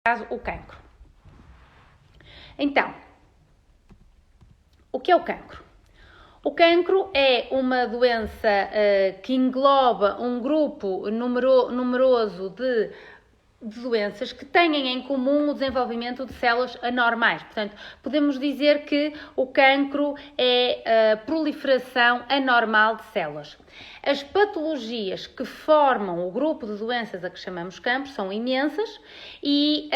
caso, o cancro. Então, o que é o cancro? O cancro é uma doença que engloba um grupo numeroso de doenças que têm em comum o desenvolvimento de células anormais. Portanto, podemos dizer que o cancro é a proliferação anormal de células. As patologias que formam o grupo de doenças a que chamamos cancro são imensas e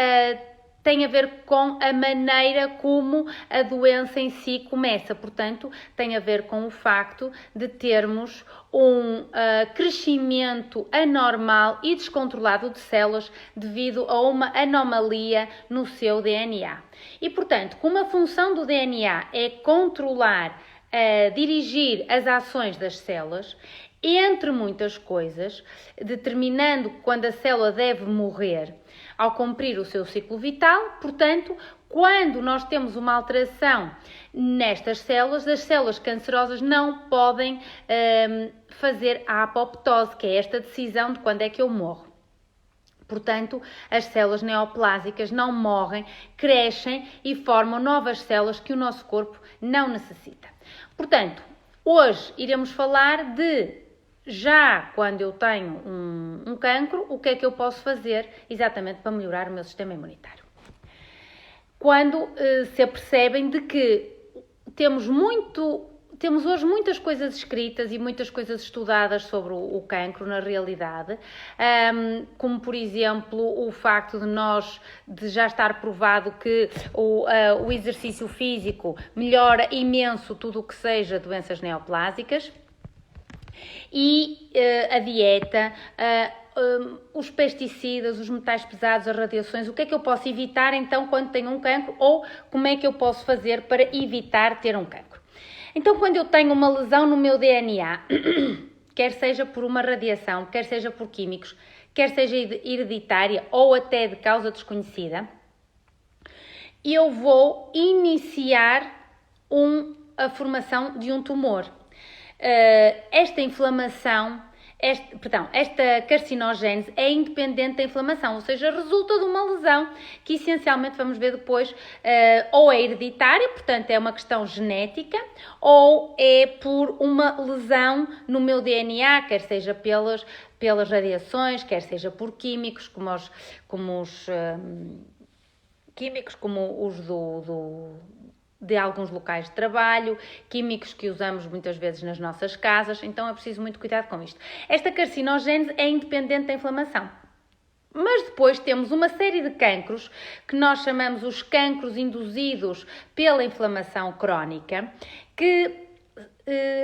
tem a ver com a maneira como a doença em si começa. Portanto, tem a ver com o facto de termos um crescimento anormal e descontrolado de células devido a uma anomalia no seu DNA. E, portanto, como a função do DNA é controlar, dirigir as ações das células, entre muitas coisas, determinando quando a célula deve morrer ao cumprir o seu ciclo vital. Portanto, quando nós temos uma alteração nestas células, as células cancerosas não podem fazer a apoptose, que é esta decisão de quando é que eu morro. Portanto, as células neoplásicas não morrem, crescem e formam novas células que o nosso corpo não necessita. Portanto, hoje iremos falar de já quando eu tenho um cancro, o que é que eu posso fazer exatamente para melhorar o meu sistema imunitário. Quando se apercebem de que temos hoje muitas coisas escritas e muitas coisas estudadas sobre o cancro na realidade, como por exemplo o facto de já estar provado que o exercício físico melhora imenso tudo o que seja doenças neoplásicas. E a dieta, os pesticidas, os metais pesados, as radiações, o que é que eu posso evitar então quando tenho um cancro ou como é que eu posso fazer para evitar ter um cancro? Então, quando eu tenho uma lesão no meu DNA, quer seja por uma radiação, quer seja por químicos, quer seja hereditária ou até de causa desconhecida, eu vou iniciar a formação de um tumor. Esta carcinogénese é independente da inflamação, ou seja, resulta de uma lesão que essencialmente vamos ver depois ou é hereditária, portanto é uma questão genética, ou é por uma lesão no meu DNA, quer seja pelas radiações, quer seja por químicos, como os de alguns locais de trabalho, químicos que usamos muitas vezes nas nossas casas, então é preciso muito cuidado com isto. Esta carcinogénese é independente da inflamação. Mas depois temos uma série de cancros, que nós chamamos os cancros induzidos pela inflamação crónica, que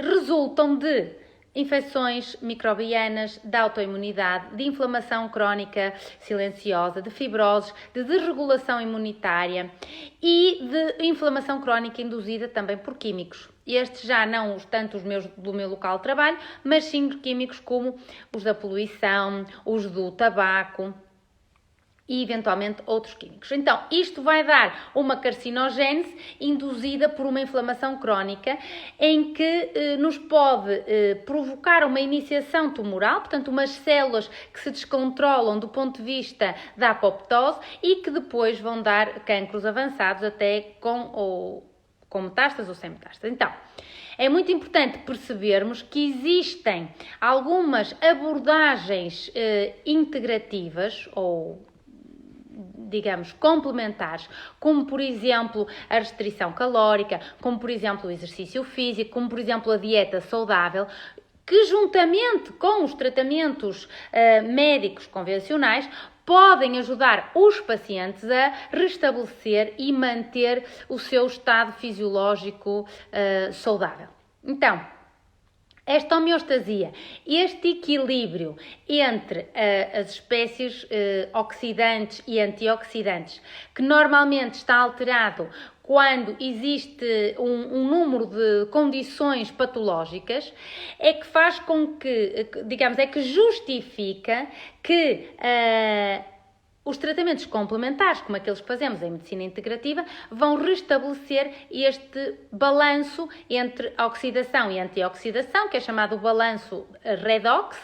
resultam de infecções microbianas, de autoimunidade, de inflamação crónica silenciosa, de fibroses, de desregulação imunitária e de inflamação crónica induzida também por químicos. Estes já não tanto os meus do meu local de trabalho, mas sim químicos como os da poluição, os do tabaco e eventualmente outros químicos. Então, isto vai dar uma carcinogénese induzida por uma inflamação crónica em que nos pode provocar uma iniciação tumoral, portanto, umas células que se descontrolam do ponto de vista da apoptose e que depois vão dar cancros avançados até com metástases ou sem metástases. Então, é muito importante percebermos que existem algumas abordagens integrativas ou digamos, complementares, como por exemplo a restrição calórica, como por exemplo o exercício físico, como por exemplo a dieta saudável, que juntamente com os tratamentos médicos convencionais podem ajudar os pacientes a restabelecer e manter o seu estado fisiológico saudável. Então, esta homeostasia, este equilíbrio entre as espécies oxidantes e antioxidantes, que normalmente está alterado quando existe um número de condições patológicas, é que faz com que, digamos, é que justifica que os tratamentos complementares, como aqueles que fazemos em medicina integrativa, vão restabelecer este balanço entre oxidação e antioxidação, que é chamado balanço redox,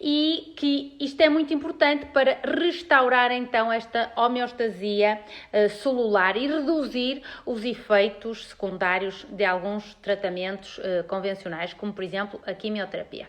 e que isto é muito importante para restaurar então esta homeostasia celular e reduzir os efeitos secundários de alguns tratamentos convencionais, como por exemplo a quimioterapia.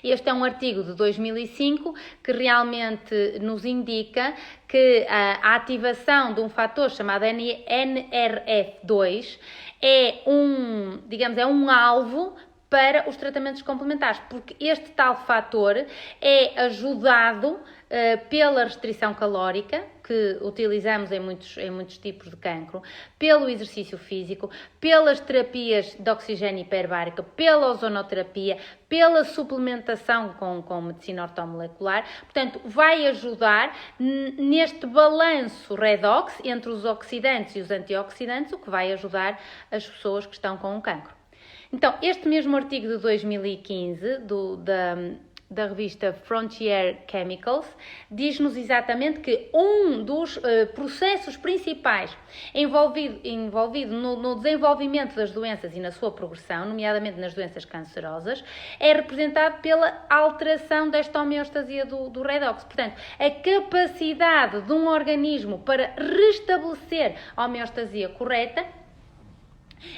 Este é um artigo de 2005 que realmente nos indica que a ativação de um fator chamado NRF2 é um alvo para os tratamentos complementares, porque este tal fator é ajudado pela restrição calórica, que utilizamos em muitos tipos de cancro, pelo exercício físico, pelas terapias de oxigênio hiperbárico, pela ozonoterapia, pela suplementação com medicina ortomolecular. Portanto, vai ajudar neste balanço redox entre os oxidantes e os antioxidantes, o que vai ajudar as pessoas que estão com o cancro. Então, este mesmo artigo de 2015, da revista Frontier Chemicals, diz-nos exatamente que um dos processos principais envolvido no desenvolvimento das doenças e na sua progressão, nomeadamente nas doenças cancerosas, é representado pela alteração desta homeostasia do redox. Portanto, a capacidade de um organismo para restabelecer a homeostasia correta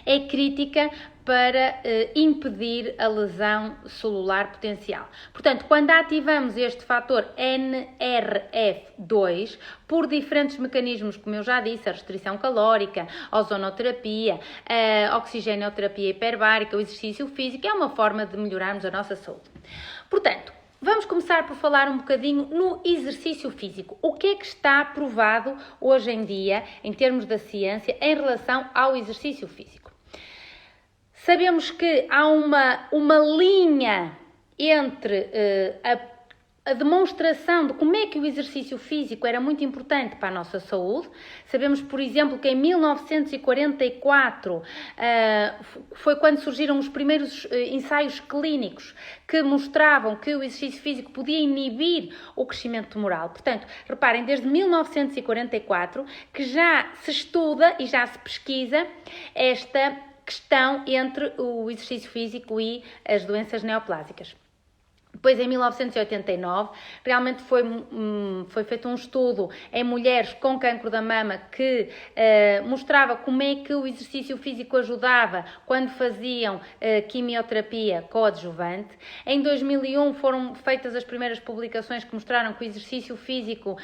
é crítica para impedir a lesão celular potencial. Portanto, quando ativamos este fator NRF2 por diferentes mecanismos, como eu já disse, a restrição calórica, a ozonoterapia, a oxigenoterapia hiperbárica, o exercício físico, é uma forma de melhorarmos a nossa saúde. Portanto, vamos começar por falar um bocadinho no exercício físico. O que é que está provado hoje em dia, em termos da ciência, em relação ao exercício físico? Sabemos que há uma linha entre a demonstração de como é que o exercício físico era muito importante para a nossa saúde. Sabemos, por exemplo, que em 1944 foi quando surgiram os primeiros ensaios clínicos que mostravam que o exercício físico podia inibir o crescimento tumoral. Portanto, reparem, desde 1944 que já se estuda e já se pesquisa esta questão entre o exercício físico e as doenças neoplásicas. Depois, em 1989, realmente foi feito um estudo em mulheres com cancro da mama que mostrava como é que o exercício físico ajudava quando faziam quimioterapia coadjuvante. Em 2001 foram feitas as primeiras publicações que mostraram que o exercício físico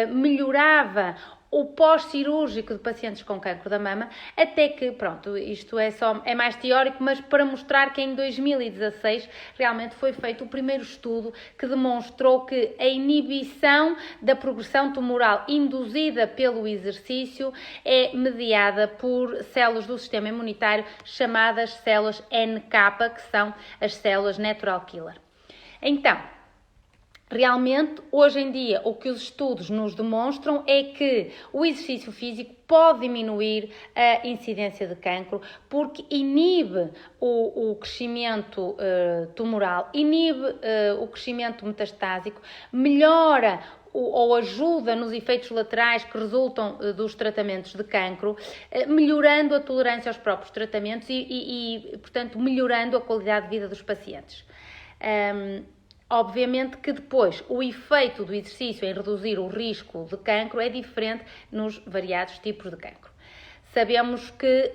melhorava o pós-cirúrgico de pacientes com cancro da mama, até que, pronto, isto é mais teórico, mas para mostrar que em 2016 realmente foi feito o primeiro estudo que demonstrou que a inibição da progressão tumoral induzida pelo exercício é mediada por células do sistema imunitário chamadas células NK, que são as células natural killer. Então, realmente, hoje em dia, o que os estudos nos demonstram é que o exercício físico pode diminuir a incidência de cancro porque inibe o crescimento tumoral, inibe o crescimento metastásico, melhora ou ajuda nos efeitos laterais que resultam dos tratamentos de cancro, melhorando a tolerância aos próprios tratamentos e portanto, melhorando a qualidade de vida dos pacientes. Obviamente que depois o efeito do exercício em reduzir o risco de cancro é diferente nos variados tipos de cancro. Sabemos que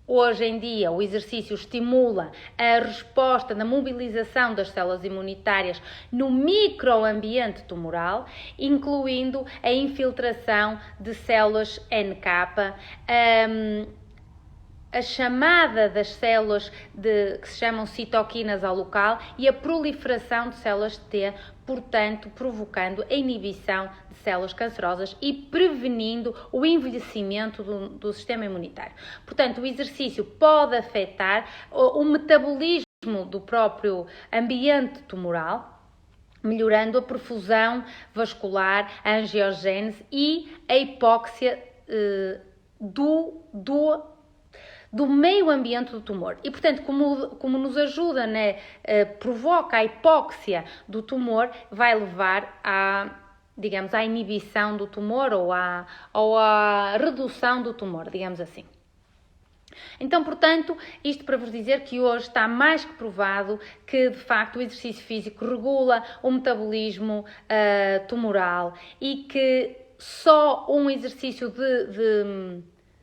hoje em dia o exercício estimula a resposta da mobilização das células imunitárias no microambiente tumoral, incluindo a infiltração de células NK, a chamada das células que se chamam citoquinas ao local e a proliferação de células T, portanto, provocando a inibição de células cancerosas e prevenindo o envelhecimento do sistema imunitário. Portanto, o exercício pode afetar o metabolismo do próprio ambiente tumoral, melhorando a perfusão vascular, a angiogênese e a hipóxia do meio ambiente do tumor. E, portanto, como nos ajuda, provoca a hipóxia do tumor, vai levar à inibição do tumor ou à redução do tumor, digamos assim. Então, portanto, isto para vos dizer que hoje está mais que provado que, de facto, o exercício físico regula o metabolismo tumoral e que só um exercício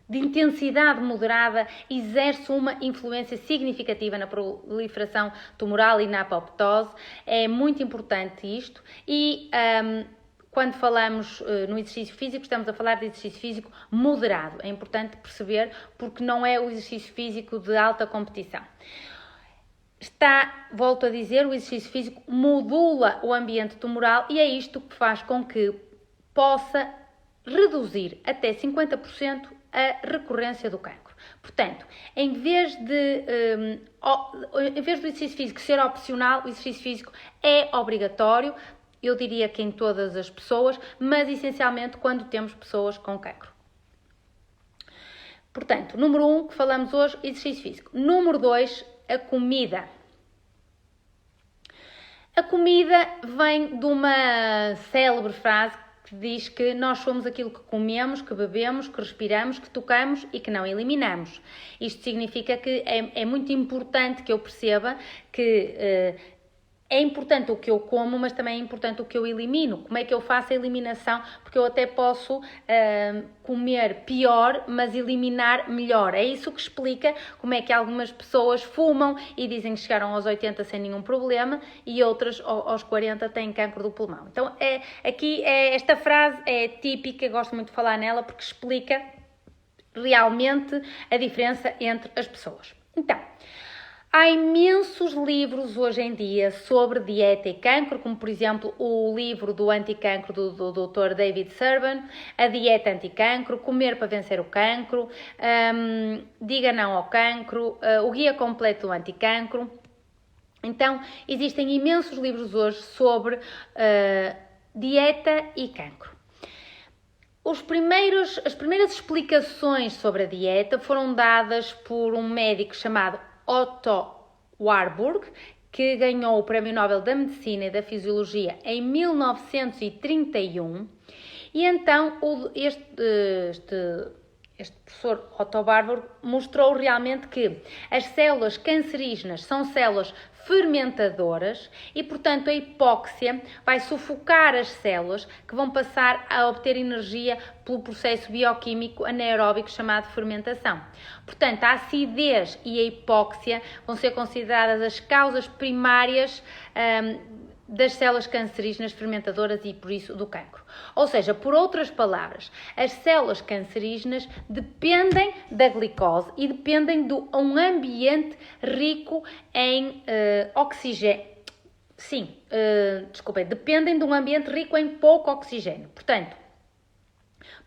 de intensidade moderada exerce uma influência significativa na proliferação tumoral e na apoptose. É muito importante isto e quando falamos no exercício físico, estamos a falar de exercício físico moderado. É importante perceber porque não é o exercício físico de alta competição. Volto a dizer, o exercício físico modula o ambiente tumoral e é isto que faz com que possa reduzir até 50% a recorrência do cancro. Portanto, em vez do exercício físico ser opcional, o exercício físico é obrigatório. Eu diria que em todas as pessoas, mas essencialmente quando temos pessoas com cancro. Portanto, número 1 que falamos hoje, exercício físico. Número 2, a comida. A comida vem de uma célebre frase que diz que nós somos aquilo que comemos, que bebemos, que respiramos, que tocamos e que não eliminamos. Isto significa que é muito importante que eu perceba que é importante o que eu como, mas também é importante o que eu elimino. Como é que eu faço a eliminação? Porque eu até posso comer pior, mas eliminar melhor. É isso que explica como é que algumas pessoas fumam e dizem que chegaram aos 80 sem nenhum problema e outras aos 40 têm cancro do pulmão. Então, esta frase é típica, gosto muito de falar nela porque explica realmente a diferença entre as pessoas. Então, há imensos livros hoje em dia sobre dieta e cancro, como por exemplo o livro do anticancro do Dr. David Serban, a dieta anticancro, comer para vencer o cancro, diga não ao cancro, o guia completo do anticancro. Então, existem imensos livros hoje sobre dieta e cancro. As primeiras explicações sobre a dieta foram dadas por um médico chamado Otto Warburg, que ganhou o Prémio Nobel da Medicina e da Fisiologia em 1931. E então este professor Otto Warburg mostrou realmente que as células cancerígenas são células fermentadoras e, portanto, a hipóxia vai sufocar as células que vão passar a obter energia pelo processo bioquímico anaeróbico chamado fermentação. Portanto, a acidez e a hipóxia vão ser consideradas as causas primárias das células cancerígenas fermentadoras e, por isso, do cancro. Ou seja, por outras palavras, as células cancerígenas dependem da glicose e dependem de um ambiente rico em oxigênio. Dependem de um ambiente rico em pouco oxigênio. Portanto,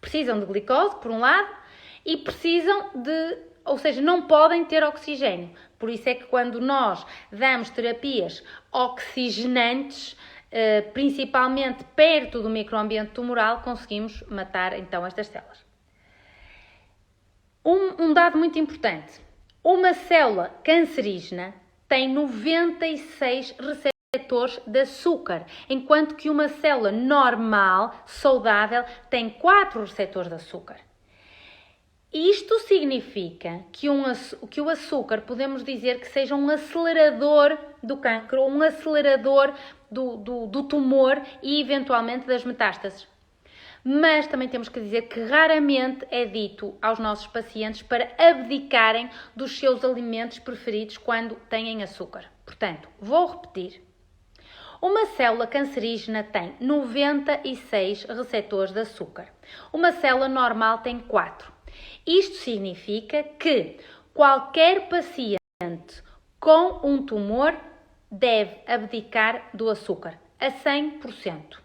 precisam de glicose, por um lado, e ou seja, não podem ter oxigênio. Por isso é que quando nós damos terapias oxigenantes, principalmente perto do microambiente tumoral, conseguimos matar então estas células. Um dado muito importante. Uma célula cancerígena tem 96 receptores de açúcar, enquanto que uma célula normal, saudável, tem 4 receptores de açúcar. Isto significa que o açúcar, podemos dizer que seja um acelerador do cancro, um acelerador do tumor e eventualmente das metástases. Mas também temos que dizer que raramente é dito aos nossos pacientes para abdicarem dos seus alimentos preferidos quando têm açúcar. Portanto, vou repetir. Uma célula cancerígena tem 96 receptores de açúcar. Uma célula normal tem 4. Isto significa que qualquer paciente com um tumor deve abdicar do açúcar a 100%.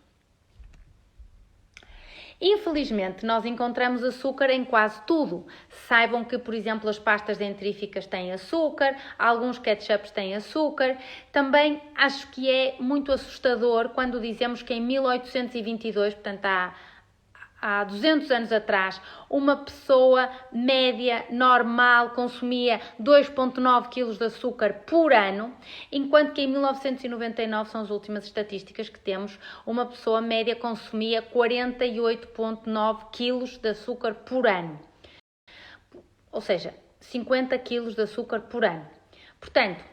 Infelizmente, nós encontramos açúcar em quase tudo. Saibam que, por exemplo, as pastas dentríficas têm açúcar, alguns ketchups têm açúcar. Também acho que é muito assustador quando dizemos que em 1822, portanto há 200 anos atrás, uma pessoa média, normal, consumia 2,9 kg de açúcar por ano, enquanto que em 1999, são as últimas estatísticas que temos, uma pessoa média consumia 48,9 kg de açúcar por ano. Ou seja, 50 kg de açúcar por ano. Portanto,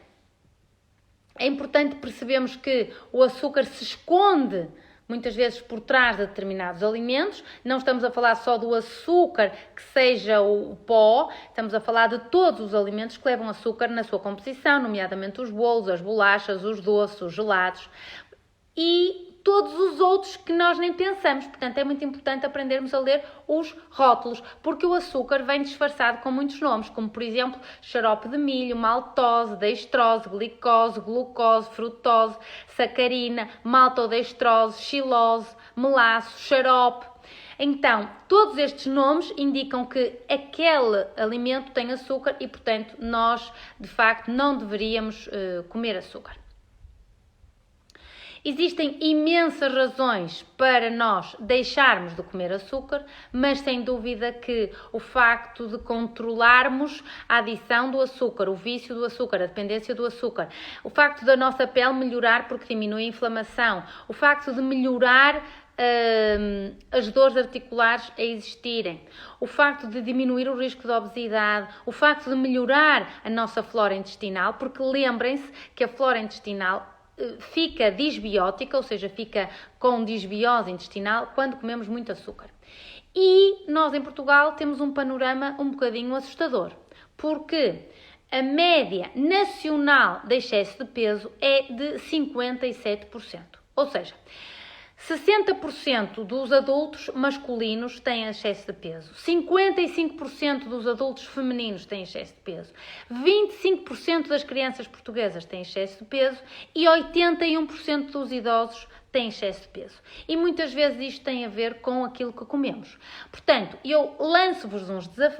é importante percebermos que o açúcar se esconde muitas vezes por trás de determinados alimentos. Não estamos a falar só do açúcar que seja o pó, estamos a falar de todos os alimentos que levam açúcar na sua composição, nomeadamente os bolos, as bolachas, os doces, os gelados e todos os outros que nós nem pensamos. Portanto, é muito importante aprendermos a ler os rótulos, porque o açúcar vem disfarçado com muitos nomes, como por exemplo, xarope de milho, maltose, dextrose, glicose, glucose, frutose, sacarina, maltodextrose, xilose, melaço, xarope. Então, todos estes nomes indicam que aquele alimento tem açúcar e, portanto, nós, de facto, não deveríamos comer açúcar. Existem imensas razões para nós deixarmos de comer açúcar, mas sem dúvida que o facto de controlarmos a adição do açúcar, o vício do açúcar, a dependência do açúcar, o facto da nossa pele melhorar porque diminui a inflamação, o facto de melhorar as dores articulares a existirem, o facto de diminuir o risco de obesidade, o facto de melhorar a nossa flora intestinal, porque lembrem-se que a flora intestinal fica disbiótica, ou seja, fica com disbiose intestinal quando comemos muito açúcar. E nós em Portugal temos um panorama um bocadinho assustador, porque a média nacional de excesso de peso é de 57%, ou seja, 60% dos adultos masculinos têm excesso de peso, 55% dos adultos femininos têm excesso de peso, 25% das crianças portuguesas têm excesso de peso e 81% dos idosos têm excesso de peso. E muitas vezes isto tem a ver com aquilo que comemos. Portanto, eu lanço-vos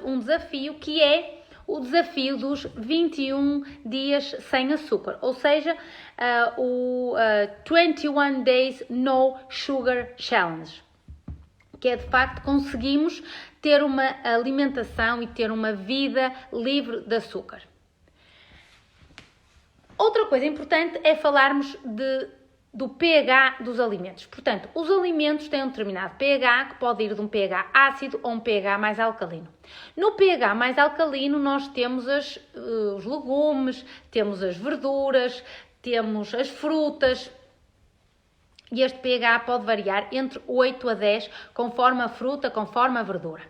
um desafio que é o desafio dos 21 dias sem açúcar, ou seja, o 21 Days No Sugar Challenge, que é de facto conseguimos ter uma alimentação e ter uma vida livre de açúcar. Outra coisa importante é falarmos do pH dos alimentos. Portanto, os alimentos têm um determinado pH que pode ir de um pH ácido a um pH mais alcalino. No pH mais alcalino nós temos os legumes, temos as verduras, temos as frutas e este pH pode variar entre 8 a 10 conforme a fruta, conforme a verdura.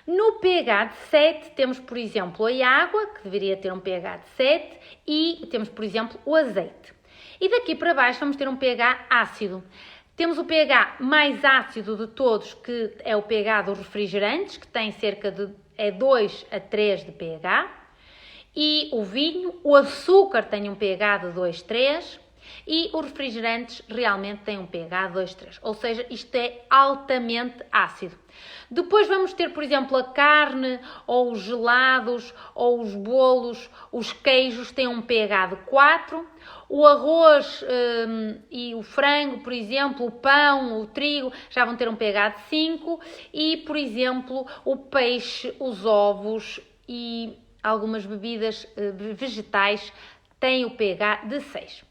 No pH de 7 temos, por exemplo, a água, que deveria ter um pH de 7, e temos, por exemplo, o azeite. E daqui para baixo vamos ter um pH ácido. Temos o pH mais ácido de todos, que é o pH dos refrigerantes, que tem cerca de 2 a 3 de pH. E o vinho, o açúcar tem um pH de 2, 3. E os refrigerantes realmente têm um pH 2, 3. Ou seja, isto é altamente ácido. Depois vamos ter, por exemplo, a carne, ou os gelados, ou os bolos, os queijos têm um pH de 4. O arroz e o frango, por exemplo, o pão, o trigo, já vão ter um pH de 5. E, por exemplo, o peixe, os ovos e algumas bebidas vegetais têm o pH de 6.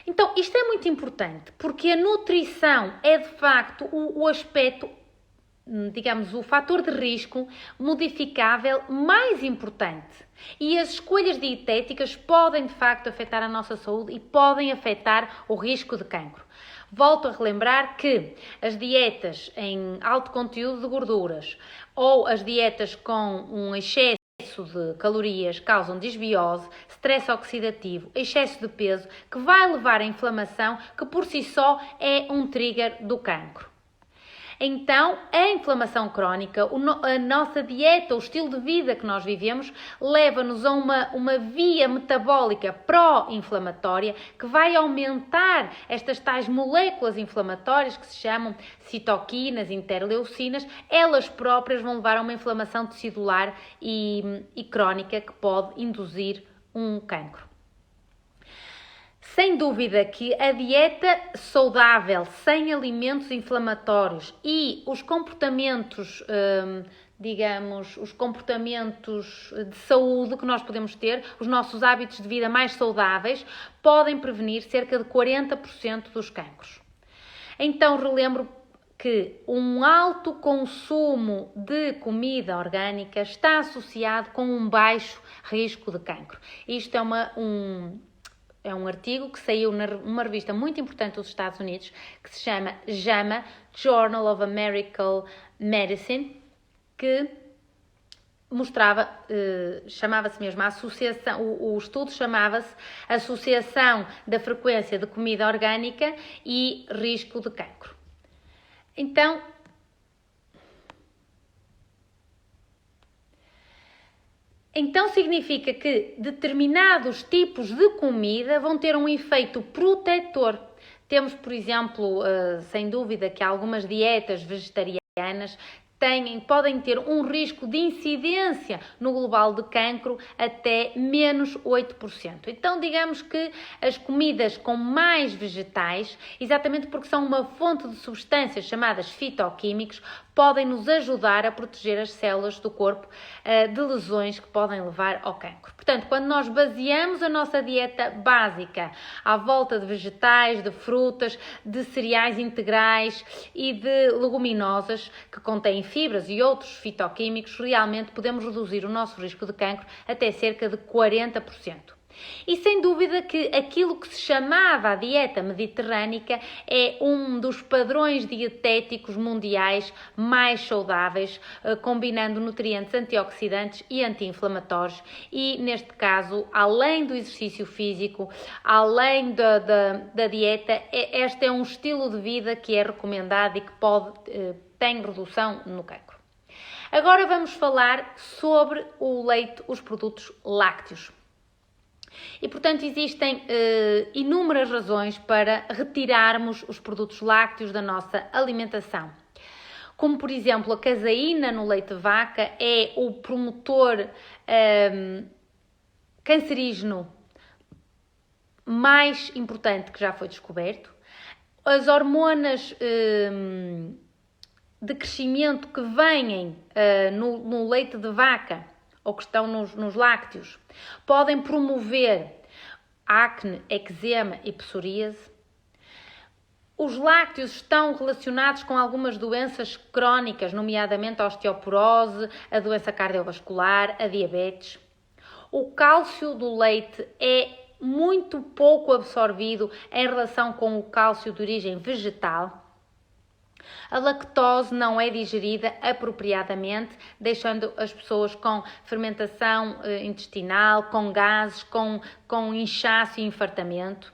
Então, isto é muito importante, porque a nutrição é, de facto, o aspecto, digamos, o fator de risco modificável mais importante. E as escolhas dietéticas podem, de facto, afetar a nossa saúde e podem afetar o risco de cancro. Volto a relembrar que as dietas em alto conteúdo de gorduras ou as dietas com um excesso de calorias causam disbiose, stress oxidativo, excesso de peso, que vai levar à inflamação, que por si só é um trigger do cancro. Então, a inflamação crónica, a nossa dieta, o estilo de vida que nós vivemos, leva-nos a uma via metabólica pró-inflamatória que vai aumentar estas tais moléculas inflamatórias que se chamam citoquinas, interleucinas. Elas próprias vão levar a uma inflamação tecidular e crónica que pode induzir um cancro. Sem dúvida que a dieta saudável, sem alimentos inflamatórios e os comportamentos, os comportamentos de saúde que nós podemos ter, os nossos hábitos de vida mais saudáveis, podem prevenir cerca de 40% dos cancros. Então, relembro que um alto consumo de comida orgânica está associado com um baixo risco de cancro. Isto é um artigo que saiu numa revista muito importante dos Estados Unidos, que se chama JAMA, Journal of American Medicine, que mostrava, chamava-se mesmo a associação, o estudo chamava-se Associação da Frequência de Comida Orgânica e Risco de Cancro. Então significa que determinados tipos de comida vão ter um efeito protetor. Temos, por exemplo, sem dúvida que algumas dietas vegetarianas podem ter um risco de incidência no global de cancro até menos 8%. Então, digamos que as comidas com mais vegetais, exatamente porque são uma fonte de substâncias chamadas fitoquímicos, podem nos ajudar a proteger as células do corpo de lesões que podem levar ao cancro. Portanto, quando nós baseamos a nossa dieta básica à volta de vegetais, de frutas, de cereais integrais e de leguminosas que contêm fibras e outros fitoquímicos, realmente podemos reduzir o nosso risco de cancro até cerca de 40%. E sem dúvida que aquilo que se chamava a dieta mediterrânica é um dos padrões dietéticos mundiais mais saudáveis, combinando nutrientes antioxidantes e anti-inflamatórios e, neste caso, além do exercício físico, além da dieta, este é um estilo de vida que é recomendado e que tem redução no cancro. Agora vamos falar sobre o leite, os produtos lácteos. E, portanto, existem inúmeras razões para retirarmos os produtos lácteos da nossa alimentação. Como, por exemplo, a caseína no leite de vaca é o promotor cancerígeno mais importante que já foi descoberto. As hormonas de crescimento que vêm no leite de vaca ou que estão nos lácteos, podem promover acne, eczema e psoríase. Os lácteos estão relacionados com algumas doenças crónicas, nomeadamente a osteoporose, a doença cardiovascular, a diabetes. O cálcio do leite é muito pouco absorvido em relação com o cálcio de origem vegetal. A lactose não é digerida apropriadamente, deixando as pessoas com fermentação intestinal, com gases, com inchaço e infartamento.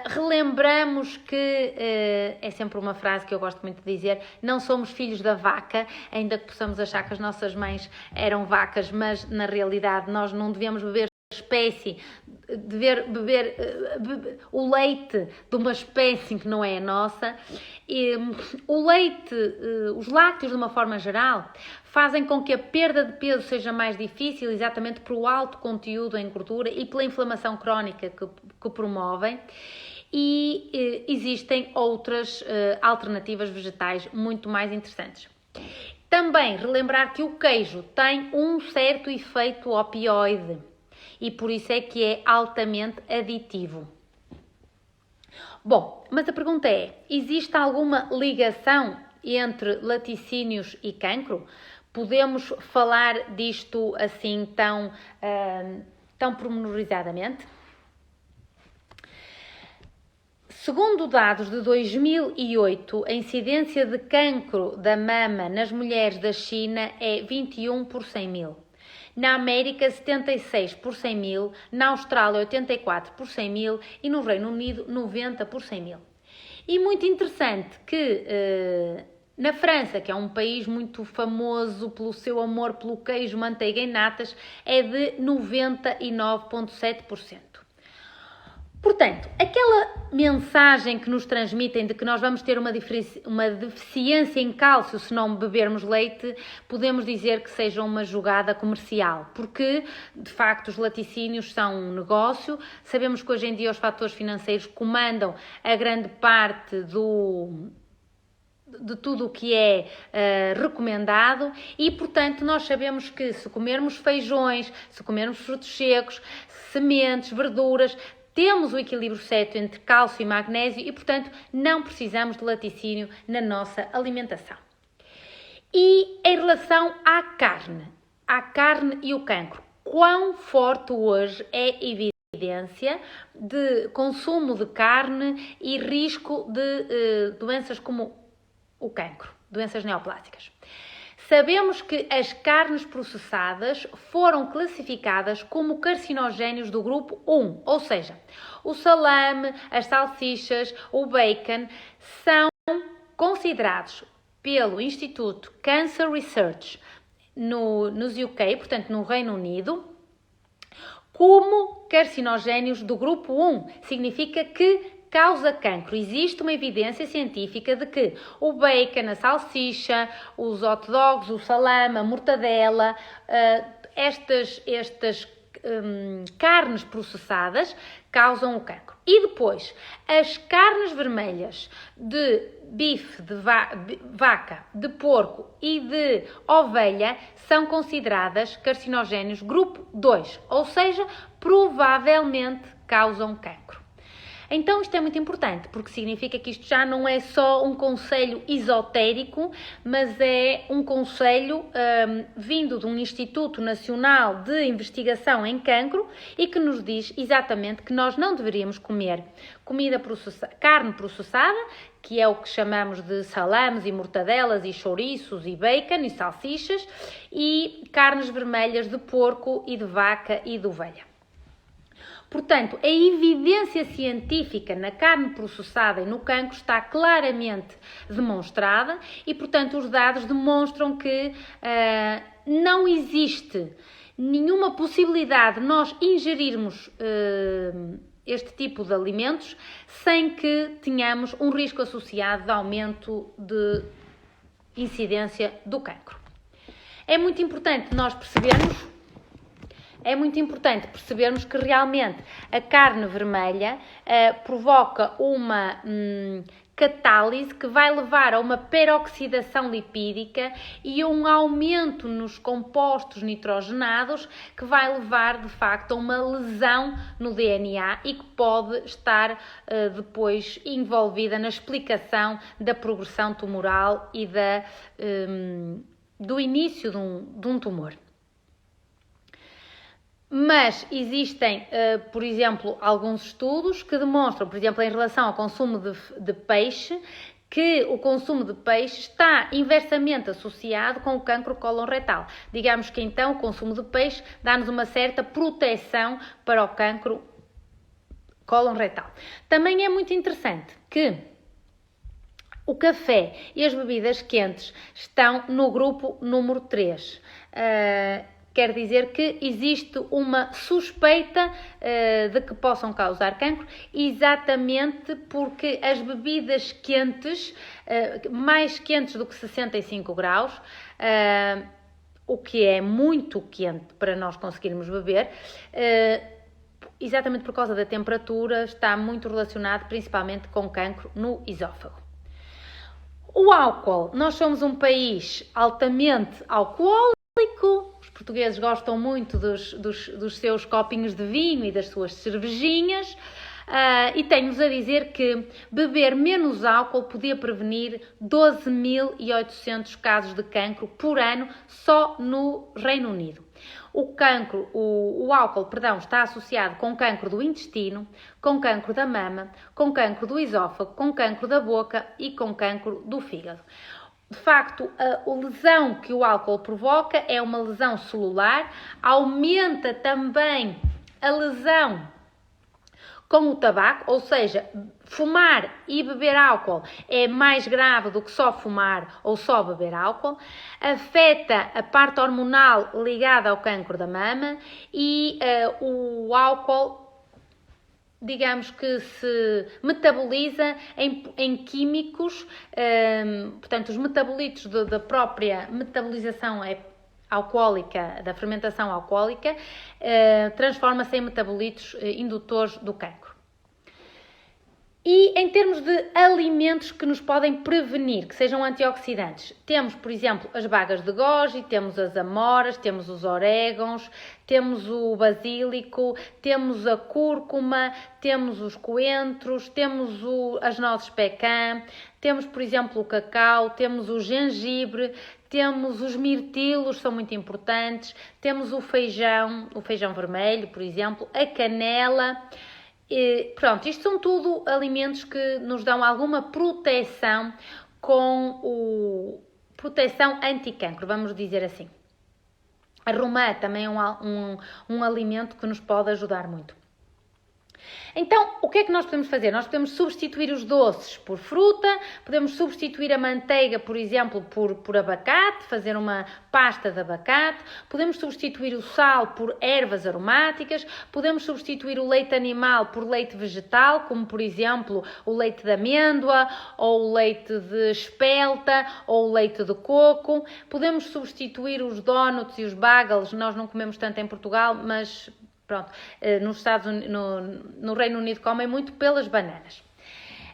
Relembramos que, é sempre uma frase que eu gosto muito de dizer, não somos filhos da vaca, ainda que possamos achar que as nossas mães eram vacas, mas na realidade nós não devemos beber beber o leite de uma espécie que não é a nossa. O leite, os lácteos de uma forma geral, fazem com que a perda de peso seja mais difícil, exatamente por o alto conteúdo em gordura e pela inflamação crónica que promovem. E existem outras alternativas vegetais muito mais interessantes. Também relembrar que o queijo tem um certo efeito opioide e por isso é que é altamente aditivo. Bom, mas a pergunta é, existe alguma ligação entre laticínios e cancro? Podemos falar disto assim tão pormenorizadamente? Segundo dados de 2008, a incidência de cancro da mama nas mulheres da China é 21 por 100 mil. Na América, 76 por 100 mil, na Austrália, 84 por 100 mil e no Reino Unido, 90 por 100 mil. E muito interessante que na França, que é um país muito famoso pelo seu amor pelo queijo, manteiga e natas, é de 99,7%. Portanto, aquela mensagem que nos transmitem de que nós vamos ter uma deficiência em cálcio se não bebermos leite, podemos dizer que seja uma jogada comercial, porque, de facto, os laticínios são um negócio. Sabemos que hoje em dia os fatores financeiros comandam a grande parte de tudo o que é recomendado e, portanto, nós sabemos que se comermos feijões, se comermos frutos secos, sementes, verduras, temos o equilíbrio certo entre cálcio e magnésio e, portanto, não precisamos de laticínio na nossa alimentação. E em relação à carne e o cancro, quão forte hoje é a evidência de consumo de carne e risco de doenças como o cancro, doenças neoplásicas? Sabemos que as carnes processadas foram classificadas como carcinogénios do grupo 1, ou seja, o salame, as salsichas, o bacon são considerados pelo Instituto Cancer Research nos UK, portanto no Reino Unido, como carcinogénios do grupo 1. Significa que causa cancro. Existe uma evidência científica de que o bacon, a salsicha, os hot dogs, o salame, a mortadela, estas carnes processadas causam o cancro. E depois, as carnes vermelhas de bife, de vaca, de porco e de ovelha são consideradas carcinogénios grupo 2, ou seja, provavelmente causam cancro. Então isto é muito importante, porque significa que isto já não é só um conselho esotérico, mas é um conselho vindo de um Instituto Nacional de Investigação em Cancro e que nos diz exatamente que nós não deveríamos comer carne processada, que é o que chamamos de salames e mortadelas e chouriços e bacon e salsichas, e carnes vermelhas de porco e de vaca e de ovelha. Portanto, a evidência científica na carne processada e no cancro está claramente demonstrada e, portanto, os dados demonstram que não existe nenhuma possibilidade de nós ingerirmos este tipo de alimentos sem que tenhamos um risco associado de aumento de incidência do cancro. É muito importante nós percebermos que realmente a carne vermelha provoca uma catálise que vai levar a uma peroxidação lipídica e um aumento nos compostos nitrogenados que vai levar, de facto, a uma lesão no DNA e que pode estar depois envolvida na explicação da progressão tumoral e do início de um tumor. Mas existem, por exemplo, alguns estudos que demonstram, por exemplo, em relação ao consumo de peixe, que o consumo de peixe está inversamente associado com o cancro cólon-retal. Digamos que então o consumo de peixe dá-nos uma certa proteção para o cancro cólon-retal. Também é muito interessante que o café e as bebidas quentes estão no grupo número 3. Quer dizer que existe uma suspeita de que possam causar cancro, exatamente porque as bebidas quentes, mais quentes do que 65 graus, o que é muito quente para nós conseguirmos beber, exatamente por causa da temperatura, está muito relacionado principalmente com cancro no esófago. O álcool, nós somos um país altamente alcoólico. Os portugueses gostam muito dos seus copinhos de vinho e das suas cervejinhas. E tenho-vos a dizer que beber menos álcool podia prevenir 12.800 casos de cancro por ano só no Reino Unido. O álcool, está associado com cancro do intestino, com cancro da mama, com cancro do esófago, com cancro da boca e com cancro do fígado. De facto, a lesão que o álcool provoca é uma lesão celular, aumenta também a lesão com o tabaco, ou seja, fumar e beber álcool é mais grave do que só fumar ou só beber álcool, afeta a parte hormonal ligada ao cancro da mama e o álcool, digamos que se metaboliza em químicos, portanto os metabolitos da própria metabolização alcoólica, da fermentação alcoólica, transforma-se em metabolitos indutores do cancro. E em termos de alimentos que nos podem prevenir, que sejam antioxidantes, temos, por exemplo, as bagas de goji, temos as amoras, temos os orégãos, temos o basílico, temos a cúrcuma, temos os coentros, temos as nozes pecan, temos, por exemplo, o cacau, temos o gengibre, temos os mirtilos, são muito importantes, temos o feijão vermelho, por exemplo, a canela. Pronto, isto são tudo alimentos que nos dão alguma proteção proteção anti-cancro, vamos dizer assim. A romã também é um alimento que nos pode ajudar muito. Então, o que é que nós podemos fazer? Nós podemos substituir os doces por fruta, podemos substituir a manteiga, por exemplo, por abacate, fazer uma pasta de abacate, podemos substituir o sal por ervas aromáticas, podemos substituir o leite animal por leite vegetal, como por exemplo o leite de amêndoa, ou o leite de espelta, ou o leite de coco, podemos substituir os donuts e os bagels, nós não comemos tanto em Portugal, mas pronto, no Reino Unido comem muito pelas bananas.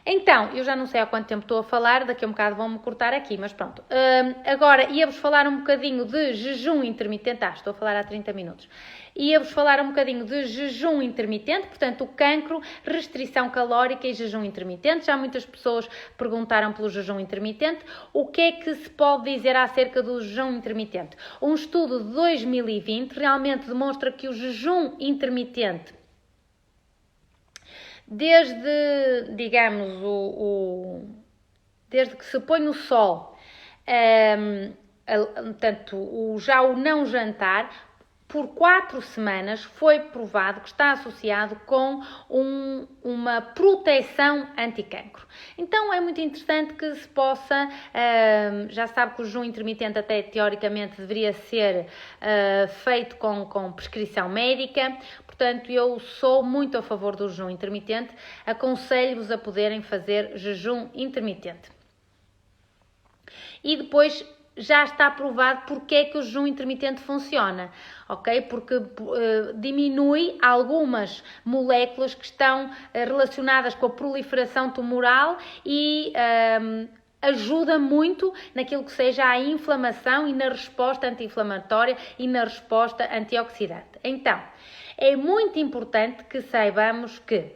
Então, eu já não sei há quanto tempo estou a falar, daqui a um bocado vão-me cortar aqui, mas pronto. Agora, ia-vos falar um bocadinho de jejum intermitente. Estou a falar há 30 minutos. Ia-vos falar um bocadinho de jejum intermitente, portanto, o cancro, restrição calórica e jejum intermitente. Já muitas pessoas perguntaram pelo jejum intermitente. O que é que se pode dizer acerca do jejum intermitente? Um estudo de 2020 realmente demonstra que o jejum intermitente, desde, digamos, desde que se põe o sol, portanto, já o não jantar, por 4 semanas foi provado que está associado com uma proteção anti-cancro. Então é muito interessante que se possa, já sabe que o jejum intermitente até teoricamente deveria ser feito com prescrição médica, portanto eu sou muito a favor do jejum intermitente, aconselho-vos a poderem fazer jejum intermitente. E depois já está provado porque é que o jejum intermitente funciona, ok? Porque diminui algumas moléculas que estão relacionadas com a proliferação tumoral e ajuda muito naquilo que seja a inflamação e na resposta anti-inflamatória e na resposta antioxidante. Então, é muito importante que saibamos que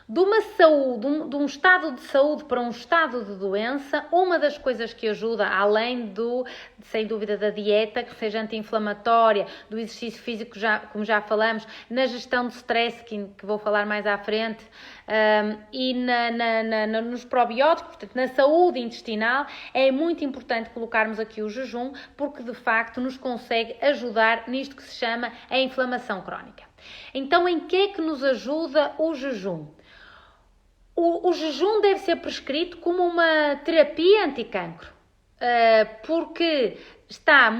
de um estado de saúde para um estado de doença, uma das coisas que ajuda, além sem dúvida, da dieta, que seja anti-inflamatória, do exercício físico, como já falamos, na gestão de stress, que vou falar mais à frente, e nos probióticos, portanto, na saúde intestinal, é muito importante colocarmos aqui o jejum, porque de facto nos consegue ajudar nisto que se chama a inflamação crónica. Então, em que é que nos ajuda o jejum? O jejum deve ser prescrito como uma terapia anticancro, porque está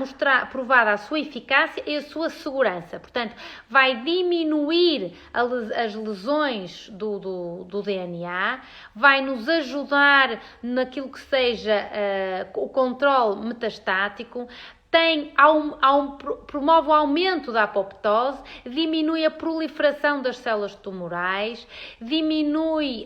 provada a sua eficácia e a sua segurança. Portanto, vai diminuir as lesões do DNA, vai nos ajudar naquilo que seja o controle metastático, promove o aumento da apoptose, diminui a proliferação das células tumorais, diminui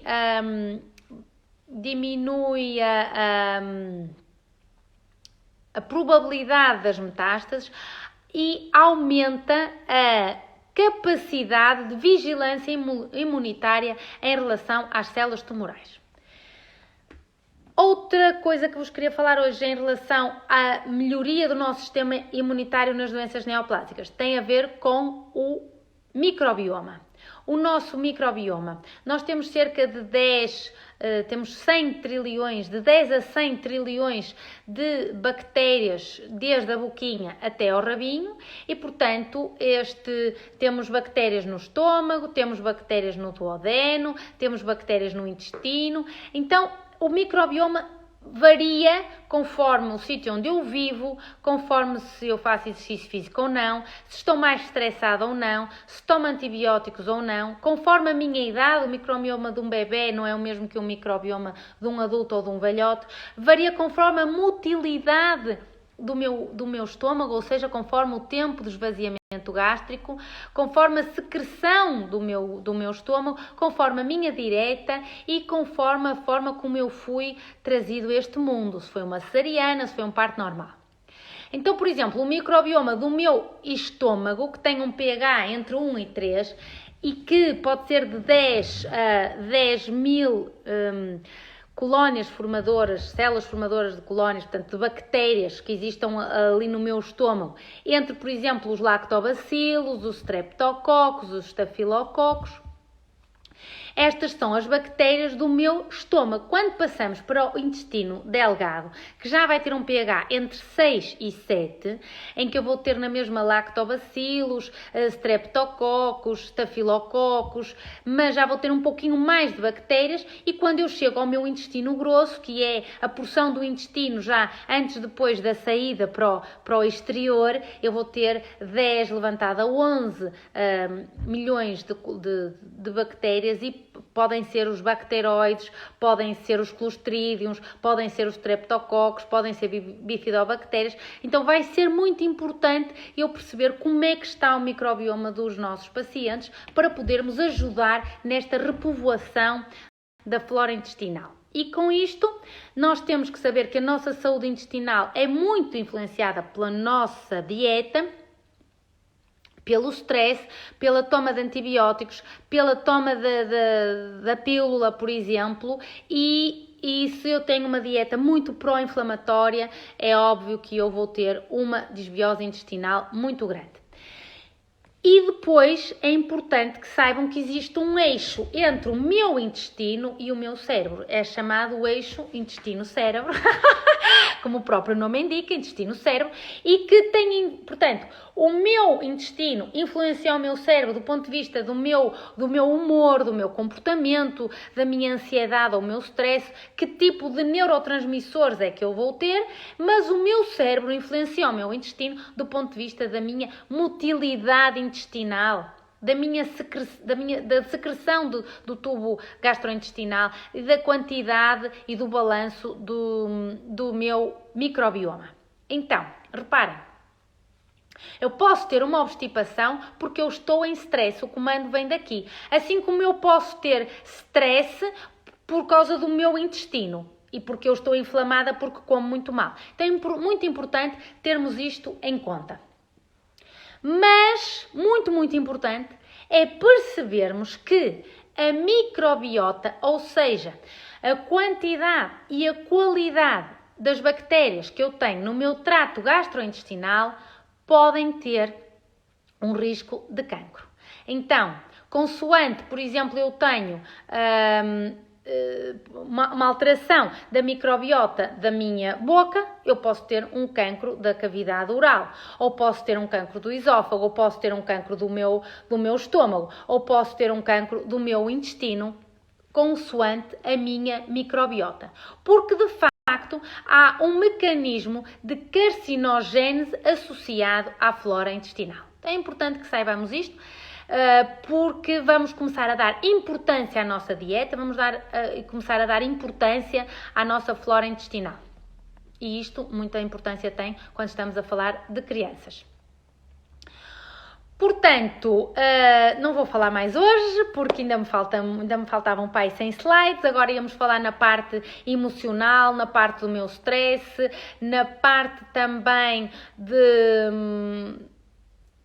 a probabilidade das metástases e aumenta a capacidade de vigilância imunitária em relação às células tumorais. Outra coisa que vos queria falar hoje em relação à melhoria do nosso sistema imunitário nas doenças neoplásicas tem a ver com o microbioma. O nosso microbioma. Nós temos cerca de 100 trilhões, de 10 a 100 trilhões de bactérias desde a boquinha até ao rabinho e, portanto, temos bactérias no estômago, temos bactérias no duodeno, temos bactérias no intestino. Então, o microbioma varia conforme o sítio onde eu vivo, conforme se eu faço exercício físico ou não, se estou mais estressada ou não, se tomo antibióticos ou não, conforme a minha idade. O microbioma de um bebê não é o mesmo que o microbioma de um adulto ou de um velhote, varia conforme a motilidade do meu estômago, ou seja, conforme o tempo de esvaziamento gástrico, conforme a secreção do meu estômago, conforme a minha dieta e conforme a forma como eu fui trazido a este mundo, se foi uma cesariana, se foi um parto normal. Então, por exemplo, o microbioma do meu estômago, que tem um pH entre 1 e 3 e que pode ser de 10 a 10 mil colónias formadoras, células formadoras de colónias, portanto, de bactérias que existam ali no meu estômago, entre, por exemplo, os lactobacilos, os streptococcus, os estafilococos. Estas são as bactérias do meu estômago. Quando passamos para o intestino delgado, que já vai ter um pH entre 6 e 7, em que eu vou ter na mesma lactobacilos, streptococcus, stafilococos, mas já vou ter um pouquinho mais de bactérias, e quando eu chego ao meu intestino grosso, que é a porção do intestino já depois da saída para o exterior, eu vou ter 10 levantado a 11 milhões de bactérias, e podem ser os bacteroides, podem ser os clostrídiums, podem ser os streptococcus, podem ser bifidobactérias. Então vai ser muito importante eu perceber como é que está o microbioma dos nossos pacientes para podermos ajudar nesta repovoação da flora intestinal. E com isto, nós temos que saber que a nossa saúde intestinal é muito influenciada pela nossa dieta, pelo stress, pela toma de antibióticos, pela toma da pílula, por exemplo, e se eu tenho uma dieta muito pró-inflamatória, é óbvio que eu vou ter uma desbiose intestinal muito grande. E depois é importante que saibam que existe um eixo entre o meu intestino e o meu cérebro. É chamado o eixo intestino-cérebro, como o próprio nome indica, intestino-cérebro, e que tem, portanto, o meu intestino influencia o meu cérebro do ponto de vista do meu humor, do meu comportamento, da minha ansiedade ou o meu stress, que tipo de neurotransmissores é que eu vou ter, mas o meu cérebro influencia o meu intestino do ponto de vista da minha motilidade intestinal, da secreção do tubo gastrointestinal e da quantidade e do balanço do meu microbioma. Então, reparem, eu posso ter uma obstipação porque eu estou em stress, o comando vem daqui. Assim como eu posso ter stress por causa do meu intestino e porque eu estou inflamada porque como muito mal. Então é muito importante termos isto em conta. Mas, muito, muito importante, é percebermos que a microbiota, ou seja, a quantidade e a qualidade das bactérias que eu tenho no meu trato gastrointestinal podem ter um risco de cancro. Então, consoante, por exemplo, eu tenho uma alteração da microbiota da minha boca, eu posso ter um cancro da cavidade oral, ou posso ter um cancro do esófago, ou posso ter um cancro do meu estômago, ou posso ter um cancro do meu intestino, consoante a minha microbiota. Porque, de facto, há um mecanismo de carcinogênese associado à flora intestinal. É importante que saibamos isto, porque vamos começar a dar importância à nossa dieta, vamos começar a dar importância à nossa flora intestinal. E isto muita importância tem quando estamos a falar de crianças. Portanto, não vou falar mais hoje, porque ainda me faltavam um pai 100 slides. Agora íamos falar na parte emocional, na parte do meu stress, na parte também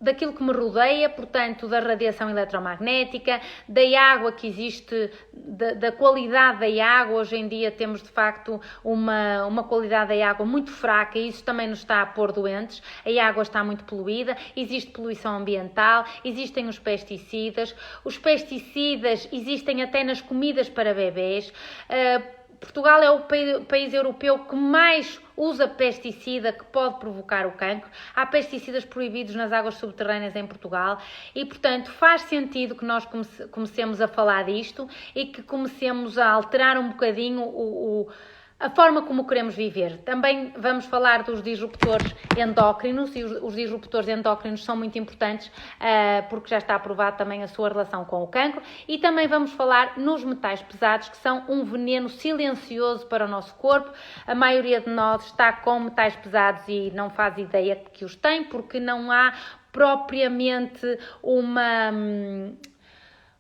daquilo que me rodeia, portanto, da radiação eletromagnética, da água que existe, da qualidade da água. Hoje em dia temos, de facto, uma qualidade da água muito fraca e isso também nos está a pôr doentes. A água está muito poluída, existe poluição ambiental, existem os pesticidas existem até nas comidas para bebés. Portugal é o país europeu que mais usa pesticida que pode provocar o cancro. Há pesticidas proibidos nas águas subterrâneas em Portugal e, portanto, faz sentido que nós comecemos a falar disto e que comecemos a alterar um bocadinho a forma como queremos viver. Também vamos falar dos disruptores endócrinos, e os disruptores endócrinos são muito importantes porque já está aprovado também a sua relação com o cancro. E também vamos falar nos metais pesados, que são um veneno silencioso para o nosso corpo. A maioria de nós está com metais pesados e não faz ideia que os tem, porque não há propriamente uma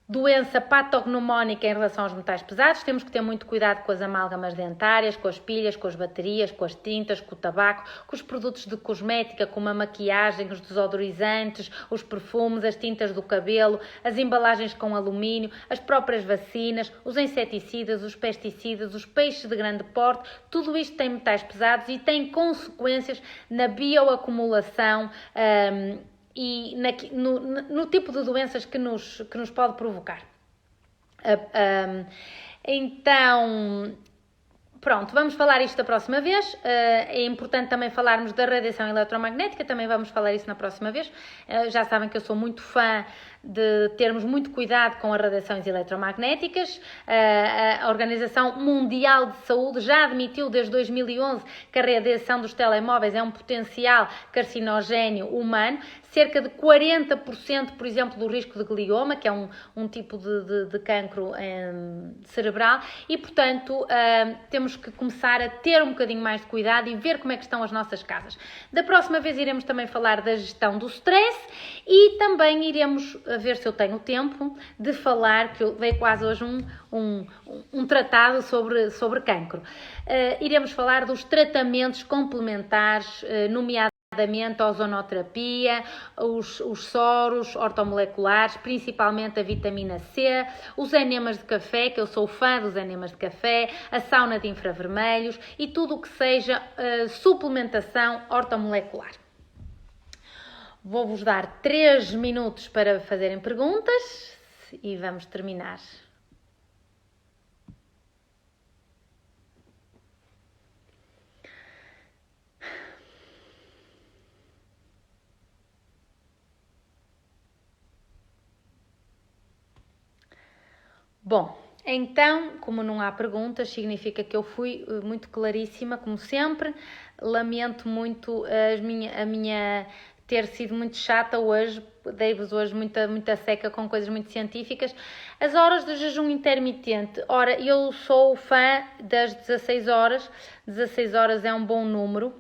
doença patognomónica em relação aos metais pesados. Temos que ter muito cuidado com as amálgamas dentárias, com as pilhas, com as baterias, com as tintas, com o tabaco, com os produtos de cosmética, como a maquiagem, os desodorizantes, os perfumes, as tintas do cabelo, as embalagens com alumínio, as próprias vacinas, os inseticidas, os pesticidas, os peixes de grande porte. Tudo isto tem metais pesados e tem consequências na bioacumulação e no tipo de doenças que nos pode provocar. Então, pronto, vamos falar isto da próxima vez. É importante também falarmos da radiação eletromagnética, também vamos falar isso na próxima vez. Já sabem que eu sou muito fã de termos muito cuidado com as radiações eletromagnéticas. A Organização Mundial de Saúde já admitiu desde 2011 que a radiação dos telemóveis é um potencial carcinogénio humano. Cerca de 40%, por exemplo, do risco de glioma, que é um tipo de cancro cerebral, e, portanto, temos que começar a ter um bocadinho mais de cuidado e ver como é que estão as nossas casas. Da próxima vez iremos também falar da gestão do stress e também iremos ver se eu tenho tempo de falar, que eu veio quase hoje um tratado sobre cancro. Iremos falar dos tratamentos complementares, nomeadamente a ozonoterapia, os soros ortomoleculares, principalmente a vitamina C, os enemas de café, que eu sou fã dos enemas de café, a sauna de infravermelhos e tudo o que seja suplementação ortomolecular. Vou-vos dar 3 minutos para fazerem perguntas e vamos terminar. Bom, então, como não há perguntas, significa que eu fui muito claríssima, como sempre. Lamento muito a minha ter sido muito chata hoje, dei-vos hoje muita seca com coisas muito científicas. As horas de jejum intermitente, ora, eu sou fã das 16 horas, 16 horas é um bom número.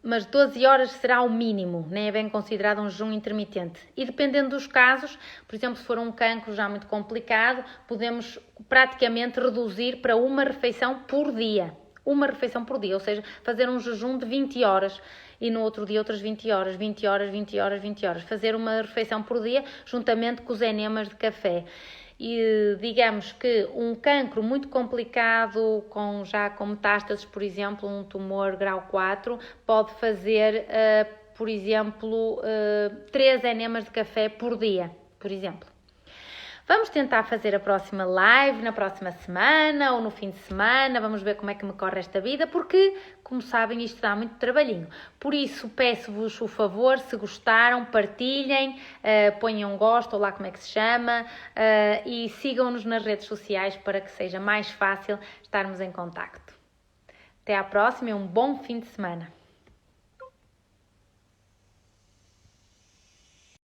Mas 12 horas será o mínimo, nem é bem considerado um jejum intermitente. E dependendo dos casos, por exemplo, se for um cancro já muito complicado, podemos praticamente reduzir para uma refeição por dia. Uma refeição por dia, ou seja, fazer um jejum de 20 horas e no outro dia outras 20 horas, 20 horas, 20 horas, 20 horas. Fazer uma refeição por dia juntamente com os enemas de café. E digamos que um cancro muito complicado, com metástases, por exemplo, um tumor grau 4, pode fazer, por exemplo, 3 enemas de café por dia, por exemplo. Vamos tentar fazer a próxima live na próxima semana ou no fim de semana. Vamos ver como é que me corre esta vida, porque, como sabem, isto dá muito trabalhinho. Por isso, peço-vos o favor, se gostaram, partilhem, ponham um gosto, ou lá como é que se chama, e sigam-nos nas redes sociais para que seja mais fácil estarmos em contacto. Até à próxima e um bom fim de semana.